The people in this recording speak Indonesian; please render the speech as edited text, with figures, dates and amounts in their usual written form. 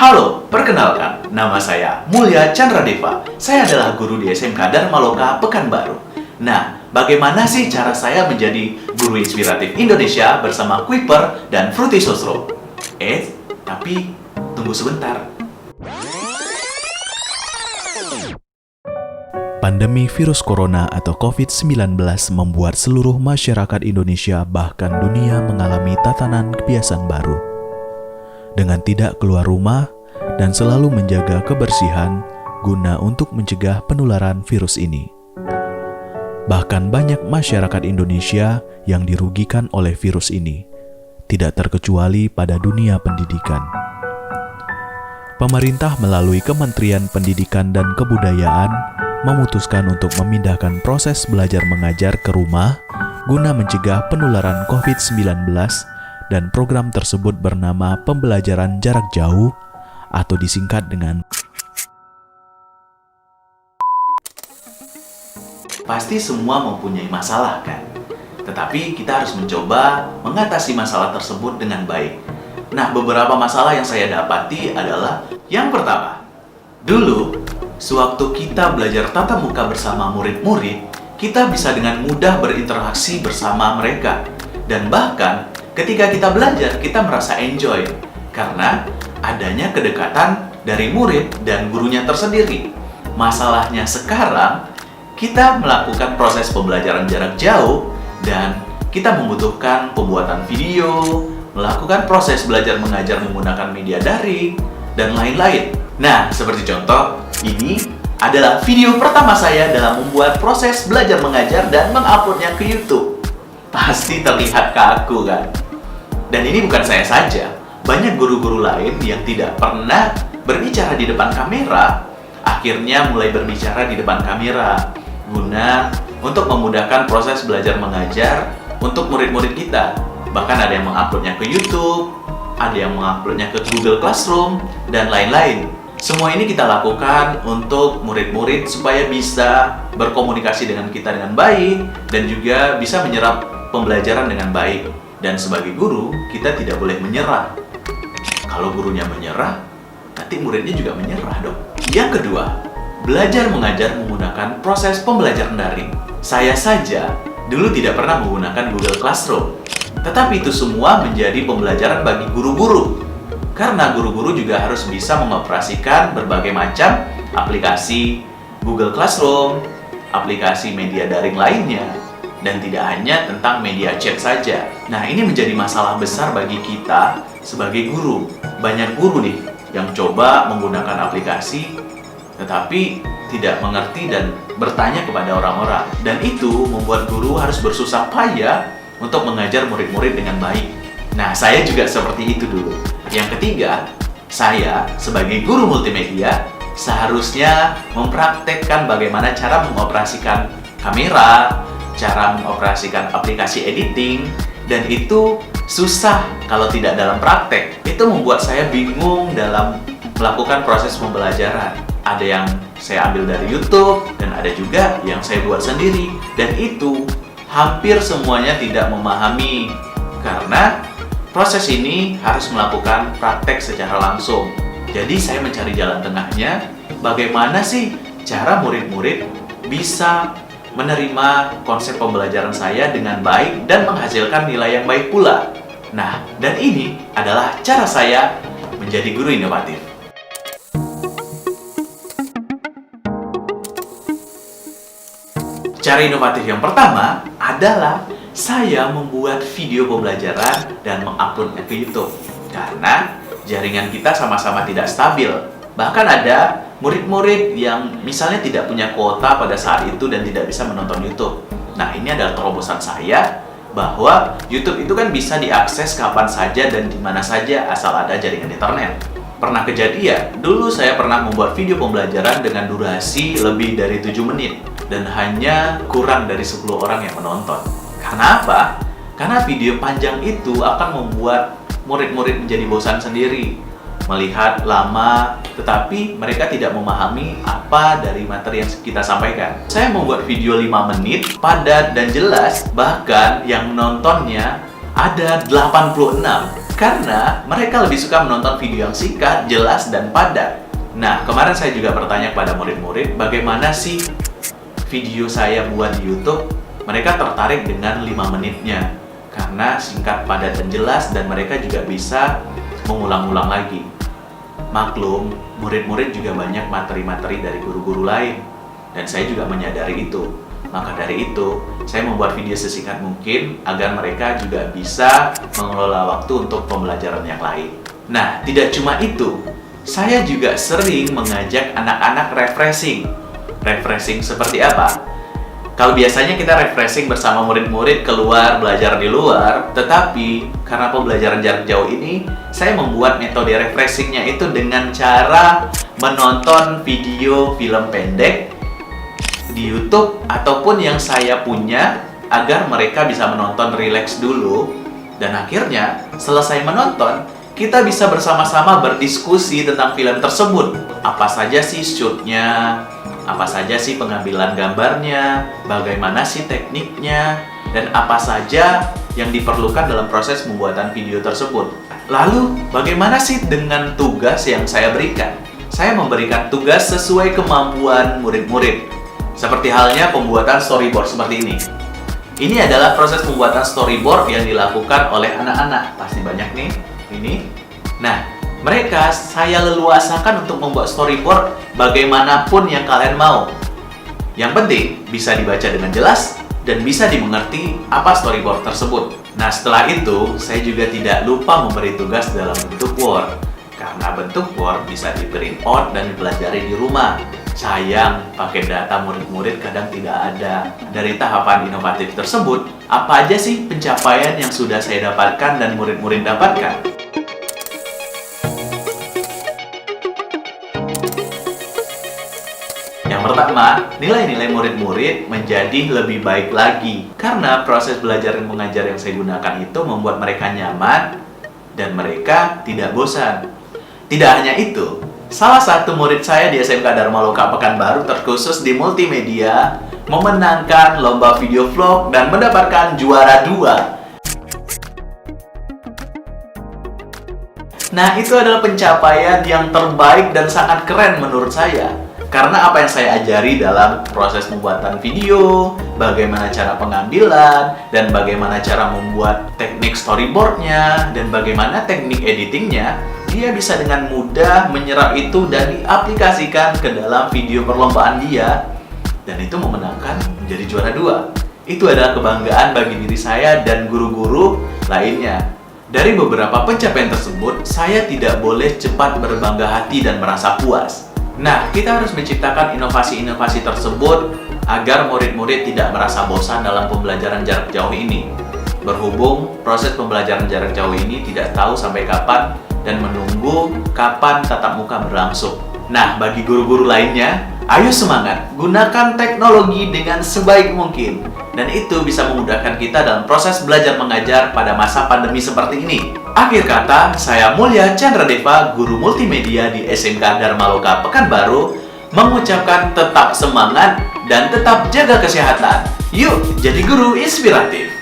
Halo, perkenalkan, nama saya Mulya Chandradeva. Saya adalah guru di SMK Dharma Loka Pekanbaru. Nah, bagaimana sih cara saya menjadi guru inspiratif Indonesia bersama Kuiper dan Fruity Sosro? Tapi tunggu sebentar. Pandemi virus corona atau COVID-19 membuat seluruh masyarakat Indonesia bahkan dunia mengalami tatanan kebiasaan baru. Dengan tidak keluar rumah dan selalu menjaga kebersihan guna untuk mencegah penularan virus ini. Bahkan banyak masyarakat Indonesia yang dirugikan oleh virus ini, tidak terkecuali pada dunia pendidikan. Pemerintah melalui Kementerian Pendidikan dan Kebudayaan memutuskan untuk memindahkan proses belajar mengajar ke rumah guna mencegah penularan COVID-19 dan program tersebut bernama Pembelajaran Jarak Jauh atau disingkat dengan Pasti semua mempunyai masalah kan? Tetapi kita harus mencoba mengatasi masalah tersebut dengan baik. Nah, beberapa masalah yang saya dapati adalah yang pertama, dulu sewaktu kita belajar tatap muka bersama murid-murid, kita bisa dengan mudah berinteraksi bersama mereka. Dan bahkan ketika kita belajar, kita merasa enjoy karena adanya kedekatan dari murid dan gurunya tersendiri. Masalahnya sekarang, kita melakukan proses pembelajaran jarak jauh dan kita membutuhkan pembuatan video, melakukan proses belajar mengajar menggunakan media daring, dan lain-lain. Nah, seperti contoh, ini adalah video pertama saya dalam membuat proses belajar mengajar dan menguploadnya ke YouTube. Pasti terlihat kaku kan? Dan ini bukan saya saja, banyak guru-guru lain yang tidak pernah berbicara di depan kamera, akhirnya mulai berbicara di depan kamera, guna untuk memudahkan proses belajar mengajar untuk murid-murid kita. Bahkan ada yang menguploadnya ke YouTube, ada yang menguploadnya ke Google Classroom, dan lain-lain. Semua ini kita lakukan untuk murid-murid supaya bisa berkomunikasi dengan kita dengan baik dan juga bisa menyerap pembelajaran dengan baik. Dan sebagai guru, kita tidak boleh menyerah. Kalau gurunya menyerah, nanti muridnya juga menyerah dong. Yang kedua, belajar mengajar menggunakan proses pembelajaran daring. Saya saja dulu tidak pernah menggunakan Google Classroom. Tetapi itu semua menjadi pembelajaran bagi guru-guru. Karena guru-guru juga harus bisa mengoperasikan berbagai macam aplikasi Google Classroom, aplikasi media daring lainnya, dan tidak hanya tentang media chat saja. Nah, ini menjadi masalah besar bagi kita sebagai guru. Banyak guru nih yang coba menggunakan aplikasi, tetapi tidak mengerti dan bertanya kepada orang-orang. Dan itu membuat guru harus bersusah payah untuk mengajar murid-murid dengan baik. Nah, saya juga seperti itu dulu. Yang ketiga, saya sebagai guru multimedia seharusnya mempraktekkan bagaimana cara mengoperasikan kamera, cara mengoperasikan aplikasi editing, dan itu susah kalau tidak dalam praktek. Itu membuat saya bingung dalam melakukan proses pembelajaran. Ada yang saya ambil dari YouTube, dan ada juga yang saya buat sendiri. Dan itu hampir semuanya tidak memahami, karena proses ini harus melakukan praktek secara langsung. Jadi saya mencari jalan tengahnya, bagaimana sih cara murid-murid bisa menerima konsep pembelajaran saya dengan baik dan menghasilkan nilai yang baik pula. Nah, dan ini adalah cara saya menjadi guru inovatif. Cara inovatif yang pertama adalah saya membuat video pembelajaran dan menguploadnya ke YouTube. Karena jaringan kita sama-sama tidak stabil. Bahkan ada murid-murid yang misalnya tidak punya kuota pada saat itu dan tidak bisa menonton YouTube. Nah, ini adalah terobosan saya bahwa YouTube itu kan bisa diakses kapan saja dan di mana saja asal ada jaringan internet. Pernah kejadian, dulu saya pernah membuat video pembelajaran dengan durasi lebih dari 7 menit dan hanya kurang dari 10 orang yang menonton. Karena apa? Karena video panjang itu akan membuat murid-murid menjadi bosan sendiri, melihat lama, tetapi mereka tidak memahami apa dari materi yang kita sampaikan. Saya membuat video 5 menit, padat dan jelas, bahkan yang menontonnya ada 86. Karena mereka lebih suka menonton video yang singkat, jelas, dan padat. Nah, kemarin saya juga bertanya kepada murid-murid, bagaimana sih video saya buat di YouTube? Mereka tertarik dengan 5 menitnya. Karena singkat, padat, dan jelas, dan mereka juga bisa mengulang-ulang lagi. Maklum, murid-murid juga banyak materi-materi dari guru-guru lain. Dan saya juga menyadari itu. Maka dari itu, saya membuat video sesingkat mungkin agar mereka juga bisa mengelola waktu untuk pembelajaran yang lain. Nah, tidak cuma itu, saya juga sering mengajak anak-anak refreshing. Refreshing seperti apa? Kalau biasanya kita refreshing bersama murid-murid keluar belajar di luar, tetapi karena pembelajaran jarak jauh ini, saya membuat metode refreshingnya itu dengan cara menonton video film pendek di YouTube ataupun yang saya punya agar mereka bisa menonton rileks dulu, dan akhirnya selesai menonton kita bisa bersama-sama berdiskusi tentang film tersebut. Apa saja sih shootnya, apa saja sih pengambilan gambarnya, bagaimana sih tekniknya, dan apa saja yang diperlukan dalam proses pembuatan video tersebut. Lalu bagaimana sih dengan tugas yang saya berikan? Saya memberikan tugas sesuai kemampuan murid-murid. Seperti halnya pembuatan storyboard seperti ini. Ini adalah proses pembuatan storyboard yang dilakukan oleh anak-anak. Pasti banyak nih, ini. Nah, mereka saya leluasakan untuk membuat storyboard bagaimanapun yang kalian mau. Yang penting, bisa dibaca dengan jelas dan bisa dimengerti apa storyboard tersebut. Nah, setelah itu, saya juga tidak lupa memberi tugas dalam bentuk Word. Karena bentuk Word bisa di-print out dan dipelajari di rumah. Sayang, pakai data murid-murid kadang tidak ada. Dari tahapan inovatif tersebut, apa aja sih pencapaian yang sudah saya dapatkan dan murid-murid dapatkan? Yang pertama, nilai-nilai murid-murid menjadi lebih baik lagi. Karena proses belajar dan mengajar yang saya gunakan itu membuat mereka nyaman dan mereka tidak bosan. Tidak hanya itu, salah satu murid saya di SMK Dharma Loka Pekanbaru terkhusus di multimedia memenangkan lomba video vlog dan mendapatkan juara 2. Nah, itu adalah pencapaian yang terbaik dan sangat keren menurut saya. Karena apa yang saya ajari dalam proses pembuatan video, bagaimana cara pengambilan, dan bagaimana cara membuat teknik storyboardnya, dan bagaimana teknik editingnya, dia bisa dengan mudah menyerap itu dan diaplikasikan ke dalam video perlombaan dia. Dan itu memenangkan menjadi juara 2. Itu adalah kebanggaan bagi diri saya dan guru-guru lainnya. Dari beberapa pencapaian tersebut, saya tidak boleh cepat berbangga hati dan merasa puas. Nah, kita harus menciptakan inovasi-inovasi tersebut agar murid-murid tidak merasa bosan dalam pembelajaran jarak jauh ini. Berhubung proses pembelajaran jarak jauh ini tidak tahu sampai kapan dan menunggu kapan tatap muka berlangsung. Nah, bagi guru-guru lainnya, ayo semangat, gunakan teknologi dengan sebaik mungkin. Dan itu bisa memudahkan kita dalam proses belajar mengajar pada masa pandemi seperti ini. Akhir kata, saya Mulya Chandradeva, guru multimedia di SMK Dharma Loka Pekanbaru, mengucapkan tetap semangat dan tetap jaga kesehatan. Yuk, jadi guru inspiratif!